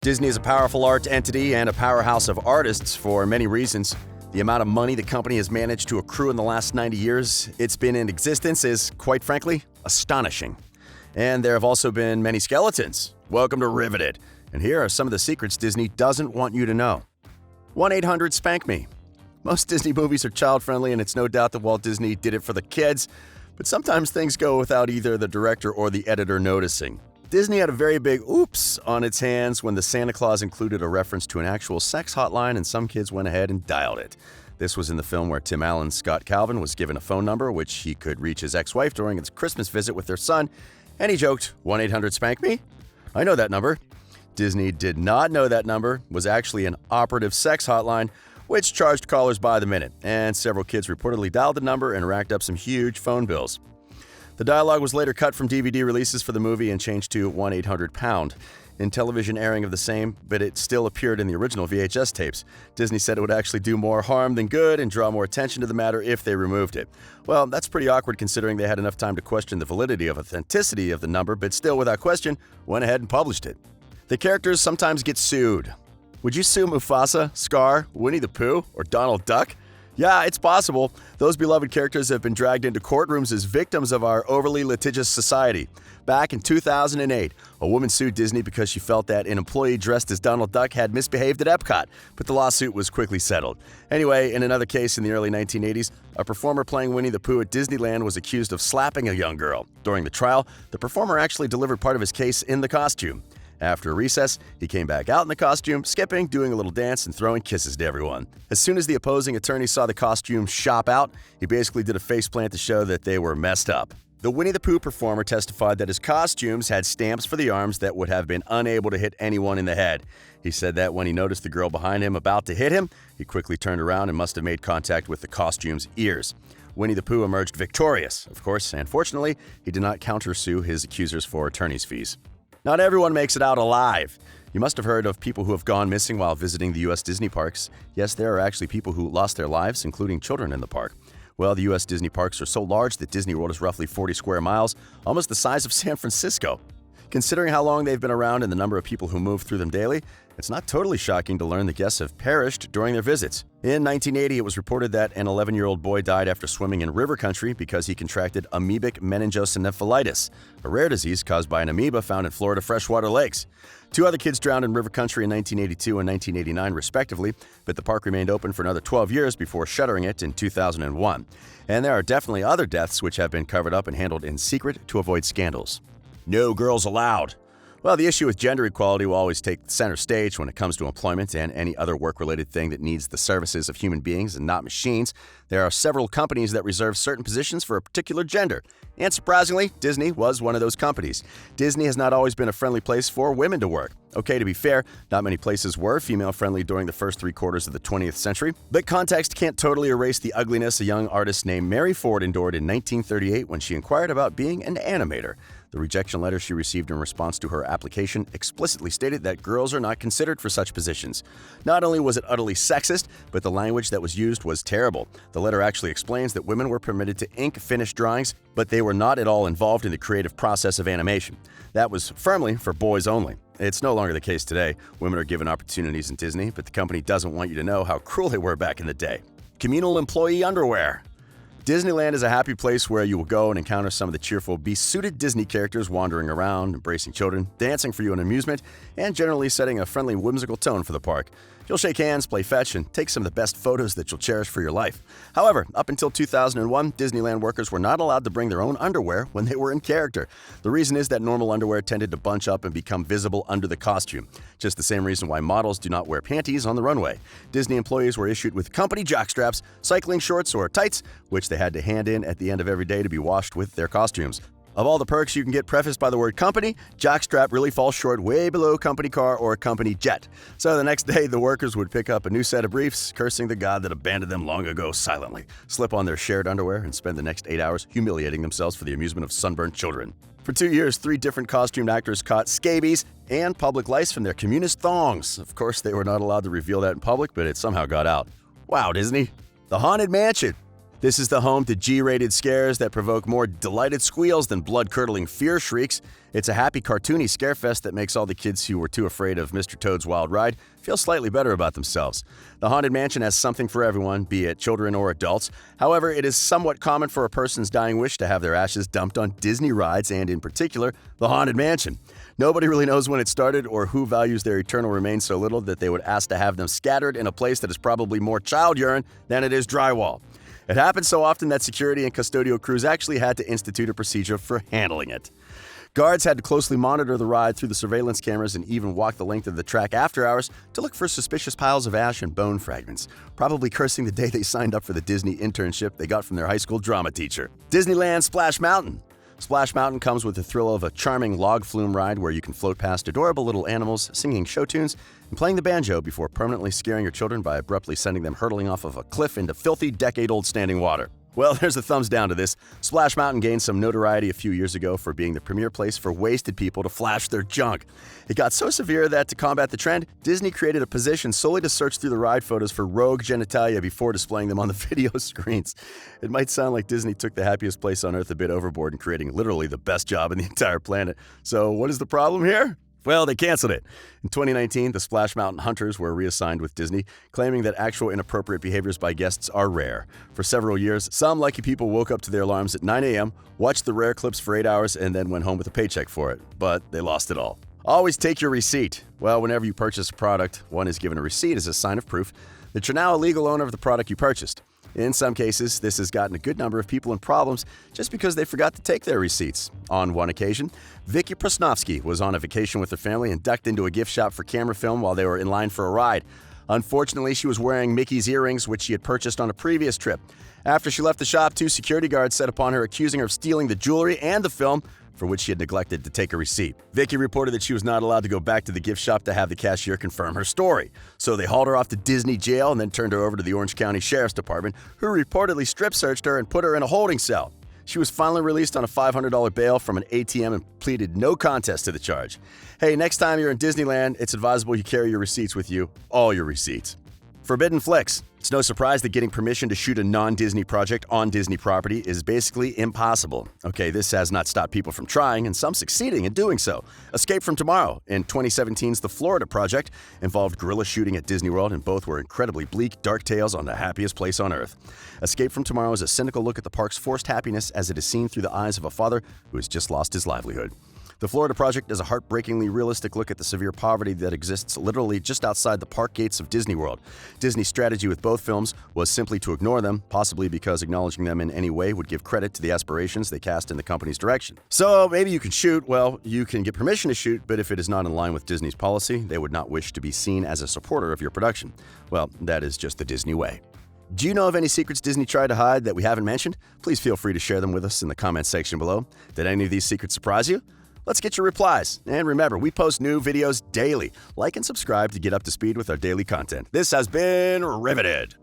Disney is a powerful art entity and a powerhouse of artists for many reasons. The amount of money the company has managed to accrue in the last 90 years it's been in existence is, quite frankly, astonishing. And there have also been many skeletons. Welcome to Riveted. And here are some of the secrets Disney doesn't want you to know. 1-800-SPANK-ME. Most Disney movies are child-friendly, and it's no doubt that Walt Disney did it for the kids, but sometimes things go without either the director or the editor noticing. Disney had a very big oops on its hands when the Santa Claus included a reference to an actual sex hotline, and some kids went ahead and dialed it. This was in the film where Tim Allen's Scott Calvin was given a phone number which he could reach his ex-wife during his Christmas visit with their son, and he joked, 1-800-SPANK-ME? I know that number. Disney did not know that number was actually an operative sex hotline, which charged callers by the minute, and several kids reportedly dialed the number and racked up some huge phone bills. The dialogue was later cut from DVD releases for the movie and changed to 1-800-POUND in television airing of the same, but it still appeared in the original VHS tapes. Disney said it would actually do more harm than good and draw more attention to the matter if they removed it. Well, that's pretty awkward considering they had enough time to question the validity of authenticity of the number, but still, without question, went ahead and published it. The characters sometimes get sued. Would you sue Mufasa, Scar, Winnie the Pooh, or Donald Duck? Yeah, it's possible. Those beloved characters have been dragged into courtrooms as victims of our overly litigious society. Back in 2008, a woman sued Disney because she felt that an employee dressed as Donald Duck had misbehaved at Epcot, but the lawsuit was quickly settled. Anyway, in another case in the early 1980s, a performer playing Winnie the Pooh at Disneyland was accused of slapping a young girl. During the trial, the performer actually delivered part of his case in the costume. After a recess, he came back out in the costume, skipping, doing a little dance, and throwing kisses to everyone. As soon as the opposing attorney saw the costume shop out, he basically did a faceplant to show that they were messed up. The Winnie the Pooh performer testified that his costumes had stamps for the arms that would have been unable to hit anyone in the head. He said that when he noticed the girl behind him about to hit him, he quickly turned around and must have made contact with the costume's ears. Winnie the Pooh emerged victorious, of course, and fortunately, he did not countersue his accusers for attorney's fees. Not everyone makes it out alive. You must have heard of people who have gone missing while visiting the U.S. Disney parks. Yes, there are actually people who lost their lives, including children in the park. Well, the U.S. Disney parks are so large that Disney World is roughly 40 square miles, almost the size of San Francisco. Considering how long they've been around and the number of people who move through them daily, it's not totally shocking to learn the guests have perished during their visits. In 1980, it was reported that an 11-year-old boy died after swimming in river country because he contracted amoebic meningoencephalitis, a rare disease caused by an amoeba found in Florida freshwater lakes. 2 other kids drowned in river country in 1982 and 1989, respectively, but the park remained open for another 12 years before shuttering it in 2001. And there are definitely other deaths which have been covered up and handled in secret to avoid scandals. No girls allowed. Well, the issue with gender equality will always take center stage when it comes to employment and any other work-related thing that needs the services of human beings and not machines. There are several companies that reserve certain positions for a particular gender. And surprisingly, Disney was one of those companies. Disney has not always been a friendly place for women to work. Okay, to be fair, not many places were female-friendly during the first 3 quarters of the 20th century, but context can't totally erase the ugliness a young artist named Mary Ford endured in 1938 when she inquired about being an animator. The rejection letter she received in response to her application explicitly stated that girls are not considered for such positions. Not only was it utterly sexist, but the language that was used was terrible. The letter actually explains that women were permitted to ink finished drawings, but they were not at all involved in the creative process of animation. That was firmly for boys only. It's no longer the case today. Women are given opportunities in Disney, but the company doesn't want you to know how cruel they were back in the day. Communal employee underwear. Disneyland is a happy place where you will go and encounter some of the cheerful, besuited Disney characters wandering around, embracing children, dancing for you in amusement, and generally setting a friendly, whimsical tone for the park. You'll shake hands, play fetch, and take some of the best photos that you'll cherish for your life. However, up until 2001, Disneyland workers were not allowed to bring their own underwear when they were in character. The reason is that normal underwear tended to bunch up and become visible under the costume. Just the same reason why models do not wear panties on the runway. Disney employees were issued with company jockstraps, cycling shorts, or tights, which they had to hand in at the end of every day to be washed with their costumes. Of all the perks you can get prefaced by the word company, jockstrap really falls short way below company car or company jet. So the next day, the workers would pick up a new set of briefs, cursing the god that abandoned them long ago silently, slip on their shared underwear, and spend the next 8 hours humiliating themselves for the amusement of sunburned children. For 2 years, 3 different costumed actors caught scabies and public lice from their communist thongs. Of course, they were not allowed to reveal that in public, but it somehow got out. Wow, Disney. The Haunted Mansion. This is the home to G-rated scares that provoke more delighted squeals than blood-curdling fear shrieks. It's a happy, cartoony scarefest that makes all the kids who were too afraid of Mr. Toad's Wild Ride feel slightly better about themselves. The Haunted Mansion has something for everyone, be it children or adults. However, it is somewhat common for a person's dying wish to have their ashes dumped on Disney rides and, in particular, the Haunted Mansion. Nobody really knows when it started or who values their eternal remains so little that they would ask to have them scattered in a place that is probably more child urine than it is drywall. It happens so often that security and custodial crews actually had to institute a procedure for handling it. Guards had to closely monitor the ride through the surveillance cameras and even walk the length of the track after hours to look for suspicious piles of ash and bone fragments, probably cursing the day they signed up for the Disney internship they got from their high school drama teacher. Disneyland Splash Mountain. Splash Mountain comes with the thrill of a charming log flume ride where you can float past adorable little animals, singing show tunes, and playing the banjo before permanently scaring your children by abruptly sending them hurtling off of a cliff into filthy, decade-old standing water. Well, there's a thumbs down to this. Splash Mountain gained some notoriety a few years ago for being the premier place for wasted people to flash their junk. It got so severe that to combat the trend, Disney created a position solely to search through the ride photos for rogue genitalia before displaying them on the video screens. It might sound like Disney took the happiest place on earth a bit overboard in creating literally the best job in the entire planet. So what is the problem here? Well, they canceled it. In 2019, the Splash Mountain Hunters were reassigned with Disney, claiming that actual inappropriate behaviors by guests are rare. For several years, some lucky people woke up to their alarms at 9 a.m., watched the rare clips for 8 hours, and then went home with a paycheck for it. But they lost it all. Always take your receipt. Well, whenever you purchase a product, one is given a receipt as a sign of proof that you're now a legal owner of the product you purchased. In some cases, this has gotten a good number of people in problems just because they forgot to take their receipts. On one occasion, Vicky Prosnovsky was on a vacation with her family and ducked into a gift shop for camera film while they were in line for a ride. Unfortunately, she was wearing Mickey's earrings, which she had purchased on a previous trip. After she left the shop, 2 security guards set upon her, accusing her of stealing the jewelry and the film, for which she had neglected to take a receipt. Vicky reported that she was not allowed to go back to the gift shop to have the cashier confirm her story. So they hauled her off to Disney jail and then turned her over to the Orange County Sheriff's Department, who reportedly strip-searched her and put her in a holding cell. She was finally released on a $500 bail from an ATM and pleaded no contest to the charge. Hey, next time you're in Disneyland, it's advisable you carry your receipts with you, all your receipts. Forbidden flicks. It's no surprise that getting permission to shoot a non-Disney project on Disney property is basically impossible. Okay, this has not stopped people from trying, and some succeeding in doing so. Escape from Tomorrow in 2017's The Florida Project involved guerrilla shooting at Disney World, and both were incredibly bleak, dark tales on the happiest place on Earth. Escape from Tomorrow is a cynical look at the park's forced happiness as it is seen through the eyes of a father who has just lost his livelihood. The Florida Project is a heartbreakingly realistic look at the severe poverty that exists literally just outside the park gates of Disney World. Disney's strategy with both films was simply to ignore them, possibly because acknowledging them in any way would give credit to the aspirations they cast in the company's direction. So maybe you can shoot, well, you can get permission to shoot, but if it is not in line with Disney's policy, they would not wish to be seen as a supporter of your production. Well, that is just the Disney way. Do you know of any secrets Disney tried to hide that we haven't mentioned? Please feel free to share them with us in the comments section below. Did any of these secrets surprise you? Let's get your replies. And remember, we post new videos daily. Like and subscribe to get up to speed with our daily content. This has been Riveted.